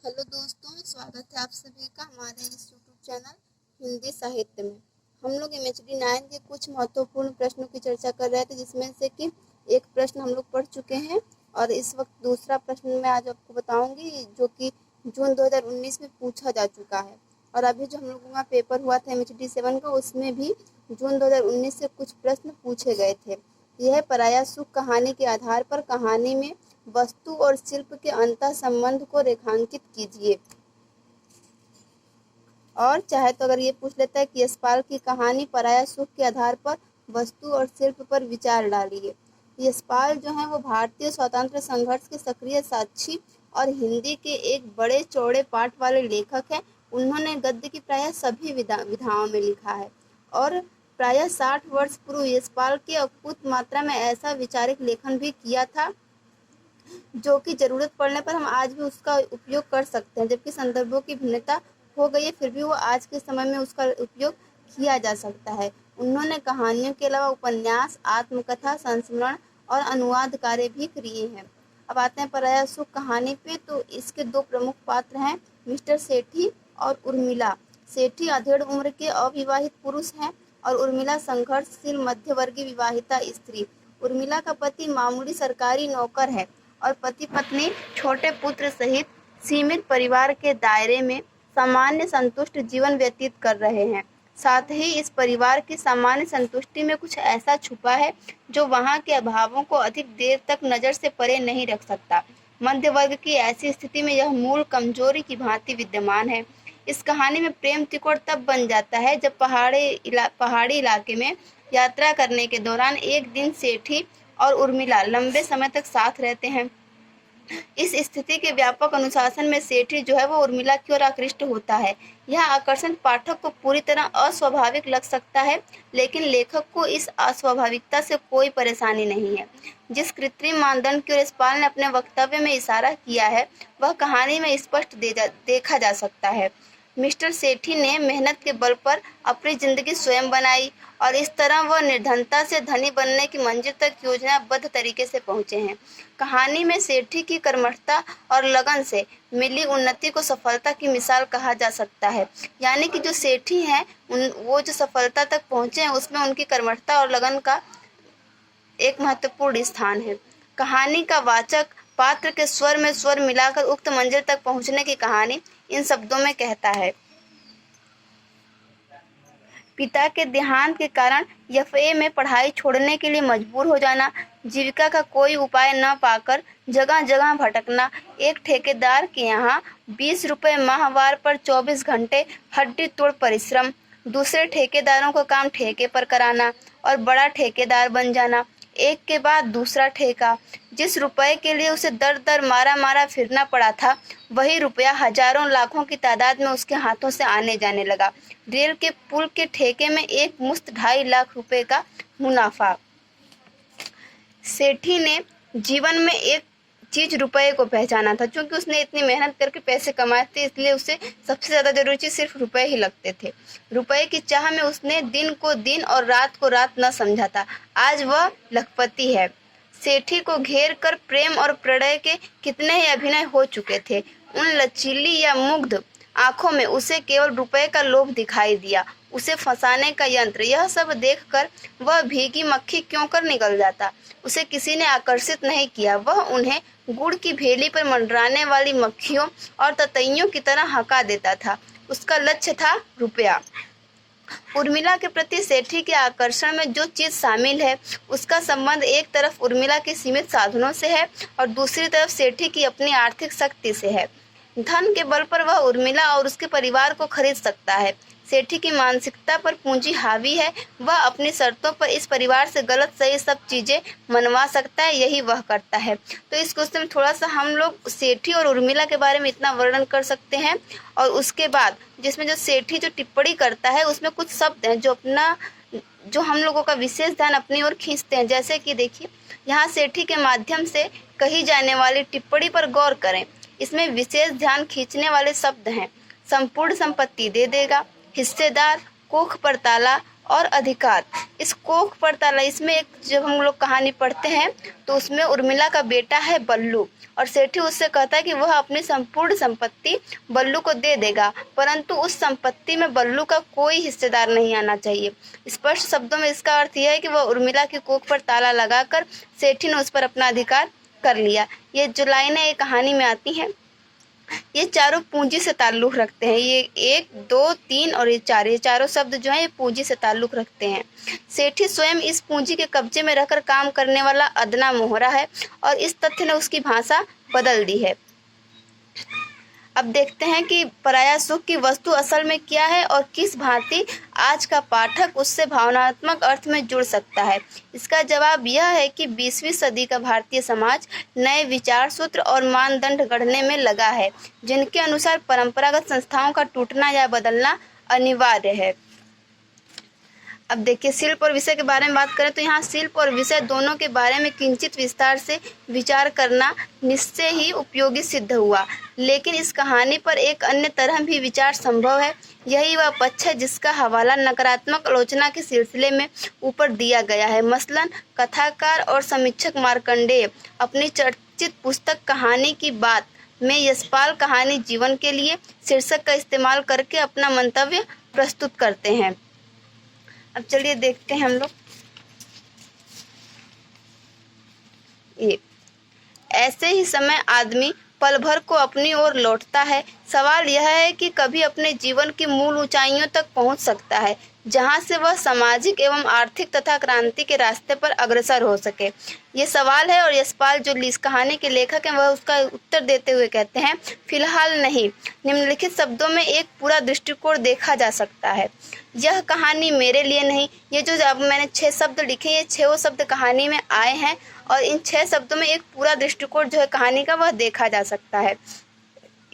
Hello दोस्तों, स्वागत है आप सभी का हमारे इस यूट्यूब चैनल हिंदी साहित्य में। हम लोग एमएचडी 9 के कुछ महत्वपूर्ण प्रश्नों की चर्चा कर रहे थे, जिसमें से कि एक प्रश्न हम लोग पढ़ चुके हैं और इस वक्त दूसरा प्रश्न मैं आज आपको बताऊंगी, जो कि जून 2019 में पूछा जा चुका है। और अभी जो हम लोगों का पेपर हुआ था एमएचडी 7 का, उसमें भी जून 2019 से कुछ प्रश्न पूछे गए थे। यह पराया सुख कहानी के आधार पर कहानी में वस्तु और शिल्प के अंतः संबंध को रेखांकित कीजिए। और चाहे तो अगर ये पूछ लेता है कि यशपाल की कहानी पराया सुख के आधार पर वस्तु और शिल्प पर विचार डालिए। यशपाल जो है वो भारतीय स्वतंत्र संघर्ष के सक्रिय साक्षी और हिंदी के एक बड़े चौड़े पाठ वाले लेखक हैं। उन्होंने गद्य की प्रायः सभी विधाओं में लिखा है और प्रायः 60 वर्ष पूर्व यशपाल के अकुत मात्रा में ऐसा विचारिक लेखन भी किया था जो कि जरूरत पड़ने पर हम आज भी उसका उपयोग कर सकते हैं। जबकि संदर्भों की भिन्नता हो गई है, फिर भी वो आज के समय में उसका उपयोग किया जा सकता है। उन्होंने कहानियों के अलावा उपन्यास, आत्मकथा, संस्मरण और अनुवाद कार्य भी किए हैं। अब आते हैं पराया सुख कहानी पे। तो इसके दो प्रमुख पात्र हैं, मिस्टर सेठी और उर्मिला। सेठी अधेड़ उम्र के अविवाहित पुरुष हैं और उर्मिला संघर्षशील मध्यवर्गीय विवाहिता स्त्री। उर्मिला का पति मामूली सरकारी नौकर है और पति पत्नी छोटे पुत्र सहित सीमित परिवार के दायरे में सामान्य संतुष्ट जीवन व्यतीत कर रहे हैं। साथ ही इस परिवार की सामान्य संतुष्टि में कुछ ऐसा छुपा है जो वहां के अभावों को अधिक देर तक नजर से परे नहीं रख सकता। मध्य वर्ग की ऐसी स्थिति में यह मूल कमजोरी की भांति विद्यमान है। इस कहानी में प्रेम तिकोड़ तब बन जाता है जब पहाड़ी इलाके में यात्रा करने के दौरान एक दिन सेठी और उर्मिला लंबे समय तक साथ रहते हैं। इस स्थिति के व्यापक अनुशासन में सेठी जो है वो उर्मिला की ओर आकृष्ट होता है। यह आकर्षण पाठक को पूरी तरह अस्वाभाविक लग सकता है, लेकिन लेखक को इस अस्वाभाविकता से कोई परेशानी नहीं है। जिस कृत्रिम मानदंड की ओर यशपाल ने अपने वक्तव्य में इशारा किया है, वह कहानी में स्पष्ट देखा जा सकता है। मिस्टर सेठी ने मेहनत के बल पर अपनी जिंदगी स्वयं बनाई और इस तरह वह निर्धनता से धनी बनने की मंजिल तक योजनाबद्ध तरीके से पहुंचे हैं। कहानी में सेठी की कर्मठता और लगन से मिली उन्नति को सफलता की मिसाल कहा जा सकता है। यानी कि जो सेठी हैं वो जो सफलता तक पहुंचे हैं, उसमें उनकी कर्मठता और लगन का एक महत्वपूर्ण स्थान है। कहानी का वाचक पात्र के स्वर में स्वर मिलाकर उक्त मंजिल तक पहुंचने की कहानी इन शब्दों में कहता है। पिता के देहांत के कारण एफए में पढ़ाई छोड़ने के लिए मजबूर हो जाना, जीविका का कोई उपाय न पाकर जगह जगह भटकना, एक ठेकेदार के यहाँ 20 रुपये माहवार पर 24 घंटे हड्डी तोड़ परिश्रम, दूसरे ठेकेदारों का काम ठेके पर कराना और बड़ा ठेकेदार बन जाना, एक के बाद दूसरा ठेका। जिस रुपए के लिए उसे दर दर मारा मारा फिरना पड़ा था, वही रुपया हजारों लाखों की तादाद में उसके हाथों से आने जाने लगा। रेल के पुल के ठेके में एक मुश्त 2.5 लाख रुपए का मुनाफा। सेठी ने जीवन में एक चीज रुपए को पहचाना था। क्योंकि उसने इतनी मेहनत करके पैसे कमाए थे, इसलिए उसे सबसे ज्यादा जरूरी चीज सिर्फ रुपए ही लगते थे। रुपए की चाह में उसने दिन को दिन और रात को रात न समझा था। आज वह लखपति है। सेठी को घेर कर प्रेम और प्रणय के कितने ही अभिनय हो चुके थे। उन लचीली या मुग्ध आंखों में उसे केवल रुपए का लोभ दिखाई दिया, उसे फंसाने का यंत्र। यह सब देखकर वह भीगी मक्खी क्यों कर निकल जाता। उसे किसी ने आकर्षित नहीं किया। वह उन्हें गुड़ की भेली पर मंडराने वाली मक्खियों और ततैयों की तरह हका देता था। उसका लक्ष्य था रुपया। उर्मिला के प्रति सेठी के आकर्षण में जो चीज शामिल है, उसका संबंध एक तरफ उर्मिला के सीमित साधनों से है और दूसरी तरफ सेठी की अपनी आर्थिक शक्ति से है। धन के बल पर वह उर्मिला और उसके परिवार को खरीद सकता है। सेठी की मानसिकता पर पूंजी हावी है। वह अपनी शर्तों पर इस परिवार से गलत सही सब चीजें मनवा सकता है, यही वह करता है। तो इस क्वेश्चन में थोड़ा सा हम लोग सेठी और उर्मिला के बारे में इतना वर्णन कर सकते हैं। और उसके बाद जिसमें जो सेठी जो टिप्पणी करता है, उसमें कुछ शब्द हैं जो हम लोगों का विशेष ध्यान अपनी ओर खींचते हैं। जैसे कि देखिए, यहाँ सेठी के माध्यम से कही जाने वाली टिप्पणी पर गौर करें। इसमें विशेष ध्यान खींचने वाले शब्द हैं, संपूर्ण संपत्ति दे देगा, हिस्सेदार, कोख पर ताला, और अधिकार। इस कोख पर ताला, इसमें एक जब हम लोग कहानी पढ़ते हैं तो उसमें उर्मिला का बेटा है बल्लू और सेठी उससे कहता है कि वह अपनी संपूर्ण संपत्ति बल्लू को दे देगा, परंतु उस संपत्ति में बल्लू का कोई हिस्सेदार नहीं आना चाहिए। स्पष्ट शब्दों में इसका अर्थ यह है कि वह उर्मिला की कोख पर ताला लगाकर सेठी ने उस पर अपना अधिकार कर लिया। ये जो लाइनें एक कहानी में आती हैं ये चारों पूंजी से ताल्लुक रखते हैं। ये 1, 2, 3 और ये चारों शब्द जो हैं ये पूंजी से ताल्लुक रखते हैं। सेठी स्वयं इस पूंजी के कब्जे में रहकर काम करने वाला अदना मोहरा है और इस तथ्य ने उसकी भाषा बदल दी है। अब देखते हैं कि पराया सुख की वस्तु असल में क्या है और किस भांति आज का पाठक उससे भावनात्मक अर्थ में जुड़ सकता है। इसका जवाब यह है कि 20वीं सदी का भारतीय समाज नए विचार सूत्र और मानदंड गढ़ने में लगा है, जिनके अनुसार परंपरागत संस्थाओं का टूटना या बदलना अनिवार्य है। अब देखिए, शिल्प और विषय के बारे में बात करें तो यहाँ शिल्प और विषय दोनों के बारे में किंचित विस्तार से विचार करना निश्चय ही उपयोगी सिद्ध हुआ, लेकिन इस कहानी पर एक अन्य तरह भी विचार संभव है। यही वह पक्ष है जिसका हवाला नकारात्मक आलोचना के सिलसिले में ऊपर दिया गया है। मसलन कथाकार और समीक्षक मार्कंडेय अपनी चर्चित पुस्तक कहानी की बात में यशपाल कहानी जीवन के लिए शीर्षक का इस्तेमाल करके अपना मंतव्य प्रस्तुत करते हैं। अब चलिए देखते हैं हम लोग ये। ऐसे ही समय आदमी पल भर को अपनी ओर लौटता है। सवाल यह है कि कभी अपने जीवन की मूल ऊंचाइयों तक पहुंच सकता है, जहां से वह सामाजिक एवं आर्थिक तथा क्रांति के रास्ते पर अग्रसर हो सके। ये सवाल है और यशपाल जो इस कहानी के लेखक हैं वह उसका उत्तर देते हुए कहते हैं, फिलहाल नहीं। निम्नलिखित शब्दों में एक पूरा दृष्टिकोण देखा जा सकता है। यह कहानी मेरे लिए नहीं। ये जो अब मैंने 6 शब्द लिखे, ये 6 शब्द कहानी में आए हैं और इन 6 शब्दों में एक पूरा दृष्टिकोण जो है कहानी का वह देखा जा सकता है।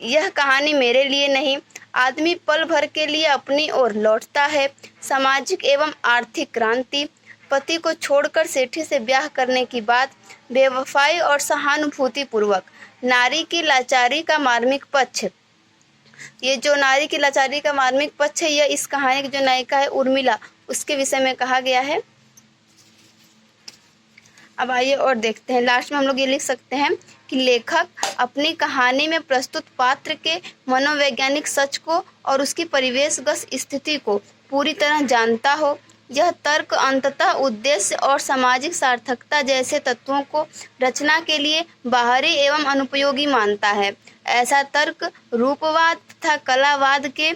यह कहानी मेरे लिए नहीं। आदमी पल भर के लिए अपनी ओर लौटता है। सामाजिक एवं आर्थिक क्रांति, पति को छोड़कर सेठी से ब्याह करने की बात, बेवफाई और सहानुभूति पूर्वक नारी की लाचारी का मार्मिक पक्ष। ये जो नारी की लाचारी का मार्मिक पक्ष है, यह इस कहानी की जो नायिका है उर्मिला, उसके विषय में कहा गया है। अब आइए और देखते हैं। लास्ट में हम लोग ये लिख सकते हैं कि लेखक अपनी कहानी में प्रस्तुत पात्र के मनोवैज्ञानिक सच को और उसकी परिवेशगत स्थिति को पूरी तरह जानता हो। यह तर्क अंततः उद्देश्य और सामाजिक सार्थकता जैसे तत्वों को रचना के लिए बाहरी एवं अनुपयोगी मानता है। ऐसा तर्क रूपवाद तथा कलावाद के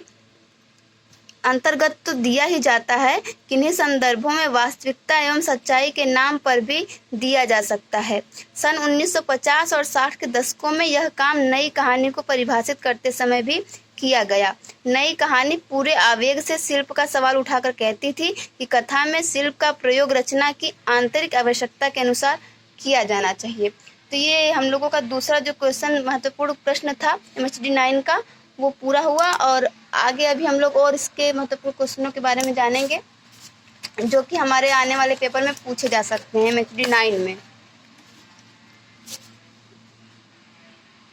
अंतर्गत तो दिया ही जाता है, किन्हीं संदर्भों में वास्तविकता एवं सच्चाई के नाम पर भी दिया जा सकता है। सन 1950 और 60 के दशकों में यह काम नई कहानी को परिभाषित करते समय भी किया गया। नई कहानी पूरे आवेग से शिल्प का सवाल उठाकर कहती थी कि कथा में शिल्प का प्रयोग रचना की आंतरिक आवश्यकता के अनुसार किया जाना चाहिए। तो ये हम लोगों का दूसरा जो क्वेश्चन महत्वपूर्ण प्रश्न था MHD 9 का, वो पूरा हुआ। और आगे अभी हम लोग और इसके महत्वपूर्ण क्वेश्चनों के बारे में जानेंगे जो कि हमारे आने वाले पेपर में पूछे जा सकते हैं MHD 9 में।